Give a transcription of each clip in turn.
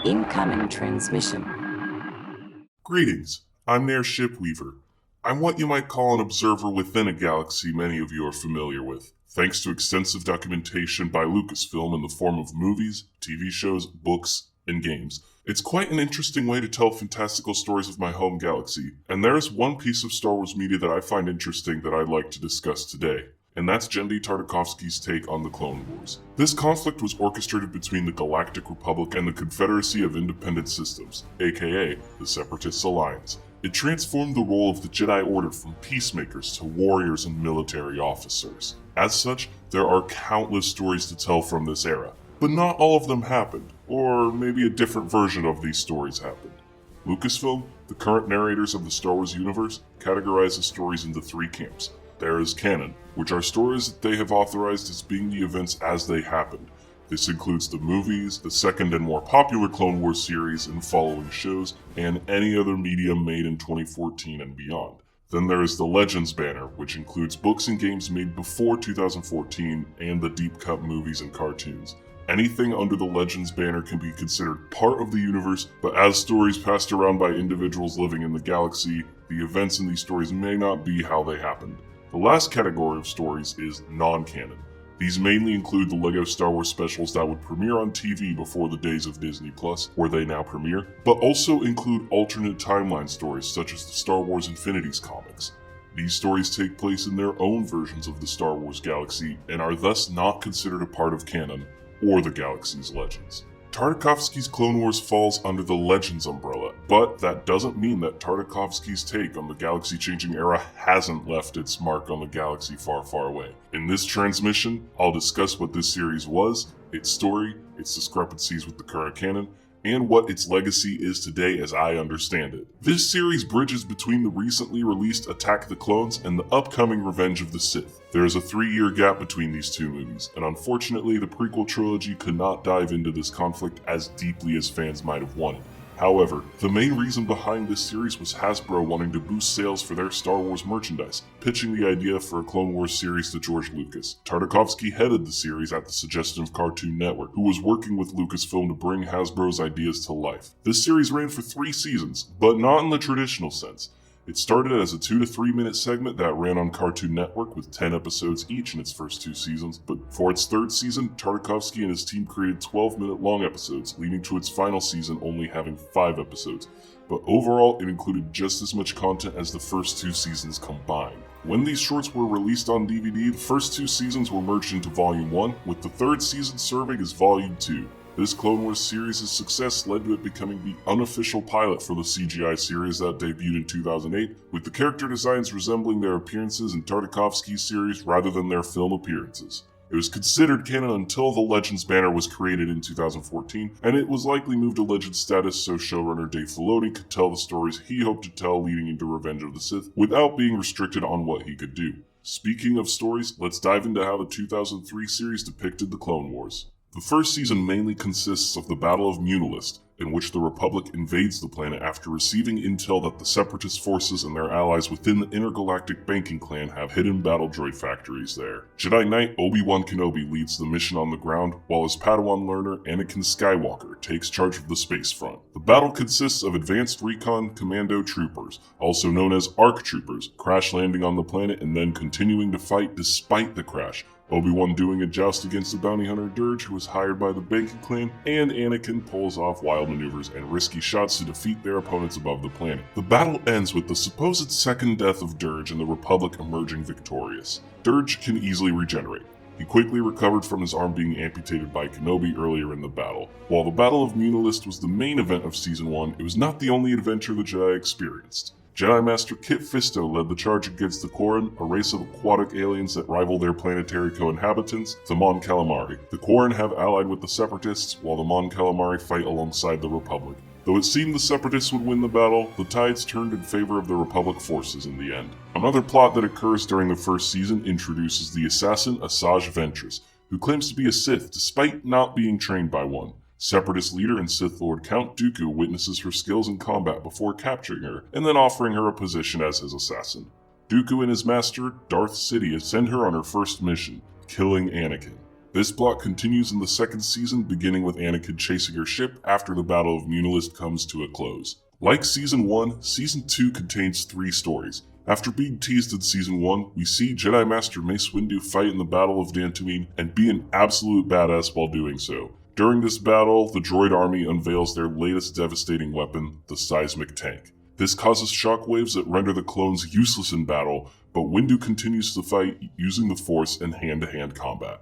Incoming transmission. Greetings, I'm Nair Shipweaver. I'm what you might call an observer within a galaxy many of you are familiar with, thanks to extensive documentation by Lucasfilm in the form of movies, TV shows, books, and games. It's quite an interesting way to tell fantastical stories of my home galaxy, and there is one piece of Star Wars media that I find interesting that I'd like to discuss today. And that's Genndy Tartakovsky's take on the Clone Wars. This conflict was orchestrated between the Galactic Republic and the Confederacy of Independent Systems, aka the Separatist Alliance. It transformed the role of the Jedi Order from peacemakers to warriors and military officers. As such, there are countless stories to tell from this era, but not all of them happened, or maybe a different version of these stories happened. Lucasfilm, the current narrators of the Star Wars universe, categorize the stories into three camps. There is Canon, which are stories that they have authorized as being the events as they happened. This includes the movies, the second and more popular Clone Wars series and following shows, and any other media made in 2014 and beyond. Then there is the Legends banner, which includes books and games made before 2014 and the deep cut movies and cartoons. Anything under the Legends banner can be considered part of the universe, but as stories passed around by individuals living in the galaxy, the events in these stories may not be how they happened. The last category of stories is non-canon. These mainly include the LEGO Star Wars specials that would premiere on TV before the days of Disney Plus, where they now premiere, but also include alternate timeline stories such as the Star Wars Infinities comics. These stories take place in their own versions of the Star Wars galaxy and are thus not considered a part of canon or the galaxy's legends. Tartakovsky's Clone Wars falls under the Legends umbrella, but that doesn't mean that Tartakovsky's take on the galaxy-changing era hasn't left its mark on the galaxy far, far away. In this transmission, I'll discuss what this series was, its story, its discrepancies with the current canon, and what its legacy is today as I understand it. This series bridges between the recently released Attack the Clones and the upcoming Revenge of the Sith. There is a 3-year gap between these two movies, and unfortunately the prequel trilogy could not dive into this conflict as deeply as fans might have wanted. However, the main reason behind this series was Hasbro wanting to boost sales for their Star Wars merchandise, pitching the idea for a Clone Wars series to George Lucas. Tartakovsky headed the series at the suggestion of Cartoon Network, who was working with Lucasfilm to bring Hasbro's ideas to life. This series ran for 3 seasons, but not in the traditional sense. It started as a 2 to 3 minute segment that ran on Cartoon Network with 10 episodes each in its first 2 seasons, but for its 3rd season, Tartakovsky and his team created 12-minute long episodes, leading to its final season only having 5 episodes. But overall, it included just as much content as the first 2 seasons combined. When these shorts were released on DVD, the first 2 seasons were merged into Volume 1, with the 3rd season serving as Volume 2. This Clone Wars series' success led to it becoming the unofficial pilot for the CGI series that debuted in 2008, with the character designs resembling their appearances in Tartakovsky's series rather than their film appearances. It was considered canon until the Legends banner was created in 2014, and it was likely moved to Legends status so showrunner Dave Filoni could tell the stories he hoped to tell leading into Revenge of the Sith without being restricted on what he could do. Speaking of stories, let's dive into how the 2003 series depicted the Clone Wars. The first season mainly consists of the Battle of Munilist, in which the Republic invades the planet after receiving intel that the Separatist forces and their allies within the intergalactic banking clan have hidden battle droid factories there. Jedi Knight Obi-Wan Kenobi leads the mission on the ground, while his Padawan learner Anakin Skywalker takes charge of the space front. The battle consists of advanced recon commando troopers, also known as ARC troopers, crash landing on the planet and then continuing to fight despite the crash, Obi-Wan doing a joust against the bounty hunter Dirge, who was hired by the banking clan, and Anakin pulls off wild maneuvers and risky shots to defeat their opponents above the planet. The battle ends with the supposed second death of Dirge and the Republic emerging victorious. Dirge can easily regenerate. He quickly recovered from his arm being amputated by Kenobi earlier in the battle. While the Battle of Munilist was the main event of Season 1, it was not the only adventure the Jedi experienced. Jedi Master Kit Fisto led the charge against the Quarren, a race of aquatic aliens that rival their planetary co-inhabitants, the Mon Calamari. The Quarren have allied with the Separatists, while the Mon Calamari fight alongside the Republic. Though it seemed the Separatists would win the battle, the tides turned in favor of the Republic forces in the end. Another plot that occurs during the first season introduces the assassin Asajj Ventress, who claims to be a Sith despite not being trained by one. Separatist leader and Sith Lord Count Dooku witnesses her skills in combat before capturing her, and then offering her a position as his assassin. Dooku and his master, Darth Sidious, send her on her first mission, killing Anakin. This plot continues in the second season, beginning with Anakin chasing her ship after the Battle of Munilist comes to a close. Like Season 1, Season 2 contains 3 stories. After being teased in Season 1, we see Jedi Master Mace Windu fight in the Battle of Dantooine and be an absolute badass while doing so. During this battle, the droid army unveils their latest devastating weapon, the seismic tank. This causes shockwaves that render the clones useless in battle, but Windu continues to fight using the Force in hand-to-hand combat.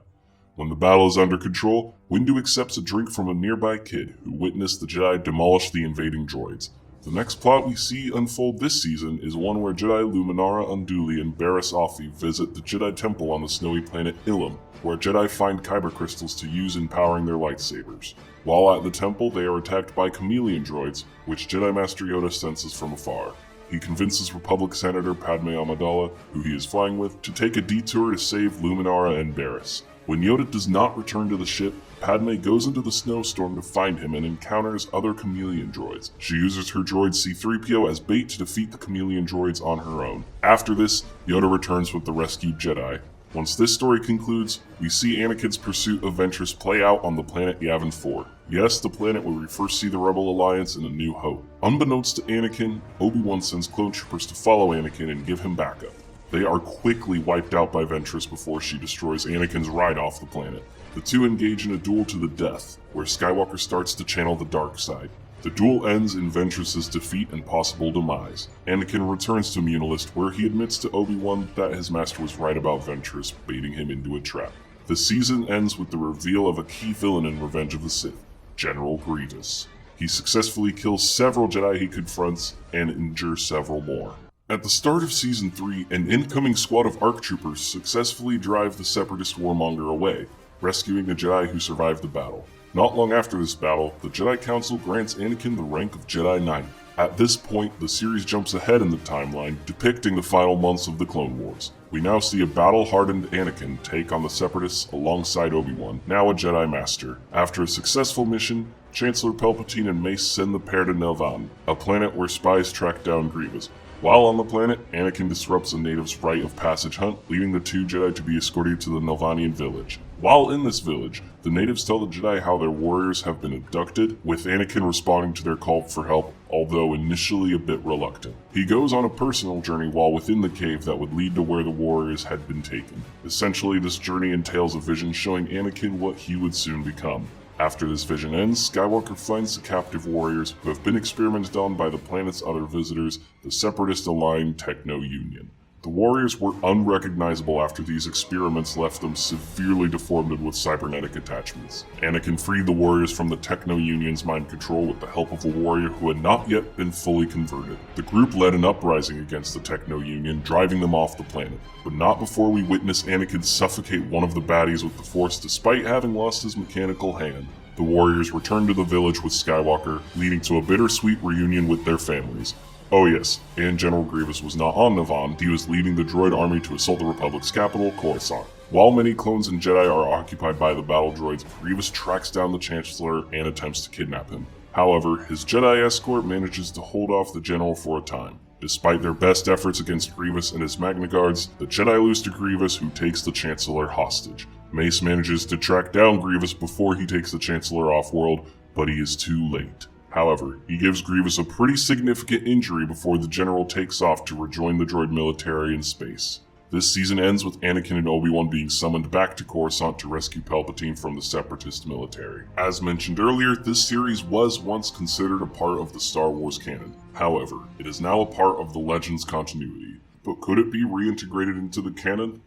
When the battle is under control, Windu accepts a drink from a nearby kid who witnessed the Jedi demolish the invading droids. The next plot we see unfold this season is one where Jedi Luminara Unduli and Barriss Offee visit the Jedi Temple on the snowy planet Ilum, where Jedi find kyber crystals to use in powering their lightsabers. While at the temple, they are attacked by chameleon droids, which Jedi Master Yoda senses from afar. He convinces Republic Senator Padme Amidala, who he is flying with, to take a detour to save Luminara and Barriss. When Yoda does not return to the ship, Padme goes into the snowstorm to find him and encounters other chameleon droids. She uses her droid C-3PO as bait to defeat the chameleon droids on her own. After this, Yoda returns with the rescued Jedi. Once this story concludes, we see Anakin's pursuit of Ventress play out on the planet Yavin 4. Yes, the planet where we first see the Rebel Alliance in A New Hope. Unbeknownst to Anakin, Obi-Wan sends clone troopers to follow Anakin and give him backup. They are quickly wiped out by Ventress before she destroys Anakin's ride off the planet. The two engage in a duel to the death, where Skywalker starts to channel the dark side. The duel ends in Ventress's defeat and possible demise. Anakin returns to Munilist, where he admits to Obi-Wan that his master was right about Ventress, baiting him into a trap. The season ends with the reveal of a key villain in Revenge of the Sith, General Grievous. He successfully kills several Jedi he confronts and injures several more. At the start of Season 3, an incoming squad of ARC troopers successfully drive the Separatist warmonger away, rescuing the Jedi who survived the battle. Not long after this battle, the Jedi Council grants Anakin the rank of Jedi Knight. At this point, the series jumps ahead in the timeline, depicting the final months of the Clone Wars. We now see a battle-hardened Anakin take on the Separatists alongside Obi-Wan, now a Jedi Master. After a successful mission, Chancellor Palpatine and Mace send the pair to Nelvan, a planet where spies track down Grievous. While on the planet, Anakin disrupts a native's rite of passage hunt, leading the two Jedi to be escorted to the Nelvanian village. While in this village, the natives tell the Jedi how their warriors have been abducted, with Anakin responding to their call for help, although initially a bit reluctant. He goes on a personal journey while within the cave that would lead to where the warriors had been taken. Essentially, this journey entails a vision showing Anakin what he would soon become. After this vision ends, Skywalker finds the captive warriors who have been experimented on by the planet's other visitors, the separatist-aligned Techno-Union. The warriors were unrecognizable after these experiments left them severely deformed with cybernetic attachments. Anakin freed the warriors from the Techno-Union's mind control with the help of a warrior who had not yet been fully converted. The group led an uprising against the Techno-Union, driving them off the planet, but not before we witness Anakin suffocate one of the baddies with the Force despite having lost his mechanical hand. The warriors return to the village with Skywalker, leading to a bittersweet reunion with their families. Oh yes, and General Grievous was not on Navan, he was leading the droid army to assault the Republic's capital, Coruscant. While many clones and Jedi are occupied by the battle droids, Grievous tracks down the Chancellor and attempts to kidnap him. However, his Jedi escort manages to hold off the General for a time. Despite their best efforts against Grievous and his Magna Guards, the Jedi lose to Grievous, who takes the Chancellor hostage. Mace manages to track down Grievous before he takes the Chancellor off-world, but he is too late. However, he gives Grievous a pretty significant injury before the General takes off to rejoin the droid military in space. This season ends with Anakin and Obi-Wan being summoned back to Coruscant to rescue Palpatine from the Separatist military. As mentioned earlier, this series was once considered a part of the Star Wars canon. However, it is now a part of the Legends continuity. But could it be reintegrated into the canon?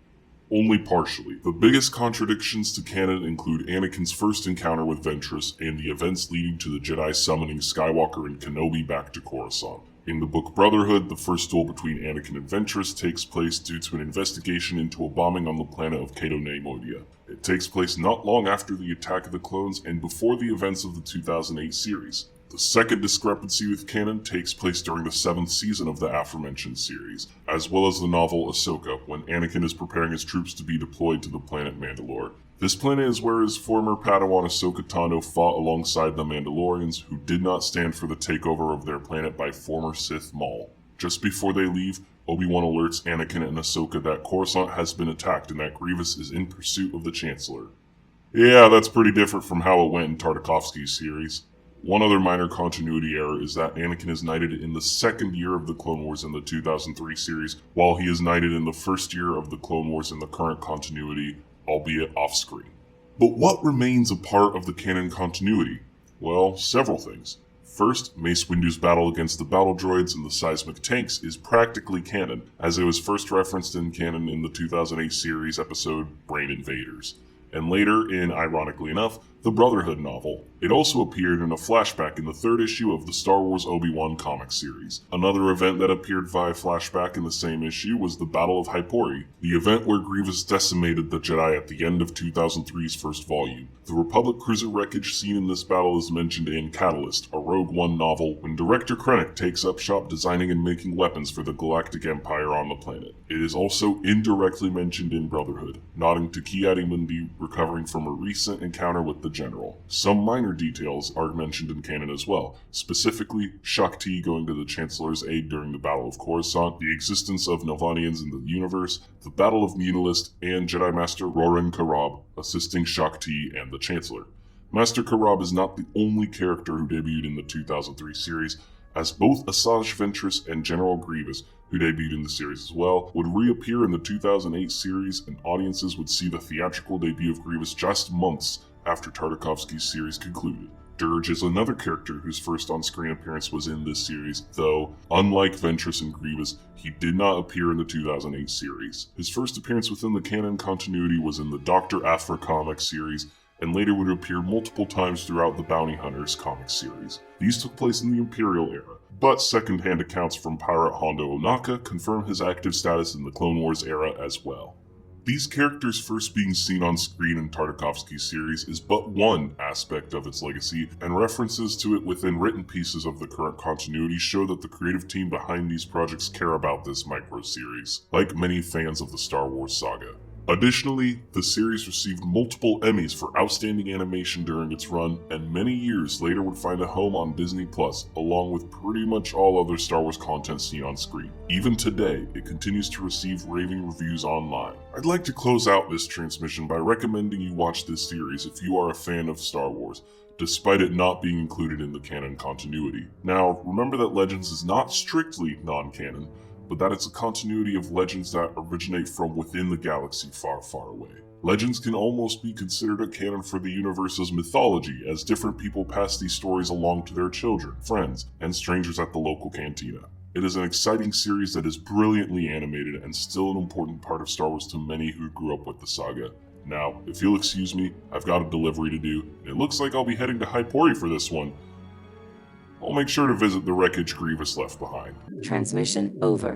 Only partially. The biggest contradictions to canon include Anakin's first encounter with Ventress and the events leading to the Jedi summoning Skywalker and Kenobi back to Coruscant. In the book Brotherhood, the first duel between Anakin and Ventress takes place due to an investigation into a bombing on the planet of Cato Neimoidia. It takes place not long after the Attack of the Clones and before the events of the 2008 series. The second discrepancy with canon takes place during the 7th season of the aforementioned series, as well as the novel Ahsoka, when Anakin is preparing his troops to be deployed to the planet Mandalore. This planet is where his former Padawan Ahsoka Tano fought alongside the Mandalorians, who did not stand for the takeover of their planet by former Sith Maul. Just before they leave, Obi-Wan alerts Anakin and Ahsoka that Coruscant has been attacked and that Grievous is in pursuit of the Chancellor. Yeah, that's pretty different from how it went in Tartakovsky's series. One other minor continuity error is that Anakin is knighted in the second year of the Clone Wars in the 2003 series, while he is knighted in the first year of the Clone Wars in the current continuity, albeit off-screen. But what remains a part of the canon continuity? Well, several things. First, Mace Windu's battle against the battle droids and the seismic tanks is practically canon, as it was first referenced in canon in the 2008 series episode Brain Invaders, and later in, ironically enough, the Brotherhood novel. It also appeared in a flashback in the third issue of the Star Wars Obi-Wan comic series. Another event that appeared via flashback in the same issue was the Battle of Hypori, the event where Grievous decimated the Jedi at the end of 2003's first volume. The Republic cruiser wreckage seen in this battle is mentioned in Catalyst, a Rogue One novel, when Director Krennic takes up shop designing and making weapons for the Galactic Empire on the planet. It is also indirectly mentioned in Brotherhood, nodding to Ki-Adi-Mundi recovering from a recent encounter with the General. Some minor details are mentioned in canon as well, specifically Shaak-Ti going to the Chancellor's aid during the Battle of Coruscant, the existence of Nilvanians in the universe, the Battle of Mutilist, and Jedi Master Roran Karab assisting Shaak-Ti and the Chancellor. Master Karab is not the only character who debuted in the 2003 series, as both Asajj Ventress and General Grievous, who debuted in the series as well, would reappear in the 2008 series, and audiences would see the theatrical debut of Grievous just months after Tartakovsky's series concluded. Dirge is another character whose first on-screen appearance was in this series, though, unlike Ventress and Grievous, he did not appear in the 2008 series. His first appearance within the canon continuity was in the Dr. Aphra comic series, and later would appear multiple times throughout the Bounty Hunters comic series. These took place in the Imperial era, but second-hand accounts from pirate Hondo Ohnaka confirm his active status in the Clone Wars era as well. These characters first being seen on screen in Tartakovsky's series is but one aspect of its legacy, and references to it within written pieces of the current continuity show that the creative team behind these projects care about this micro-series, like many fans of the Star Wars saga. Additionally, the series received multiple Emmys for outstanding animation during its run, and many years later would find a home on Disney+, along with pretty much all other Star Wars content seen on screen. Even today, it continues to receive raving reviews online. I'd like to close out this transmission by recommending you watch this series if you are a fan of Star Wars, despite it not being included in the canon continuity. Now, remember that Legends is not strictly non-canon, but that it's a continuity of legends that originate from within the galaxy far, far away. Legends can almost be considered a canon for the universe's mythology, as different people pass these stories along to their children, friends, and strangers at the local cantina. It is an exciting series that is brilliantly animated and still an important part of Star Wars to many who grew up with the saga. Now, if you'll excuse me, I've got a delivery to do, and it looks like I'll be heading to Hypori for this one. I'll make sure to visit the wreckage Grievous left behind. Transmission over.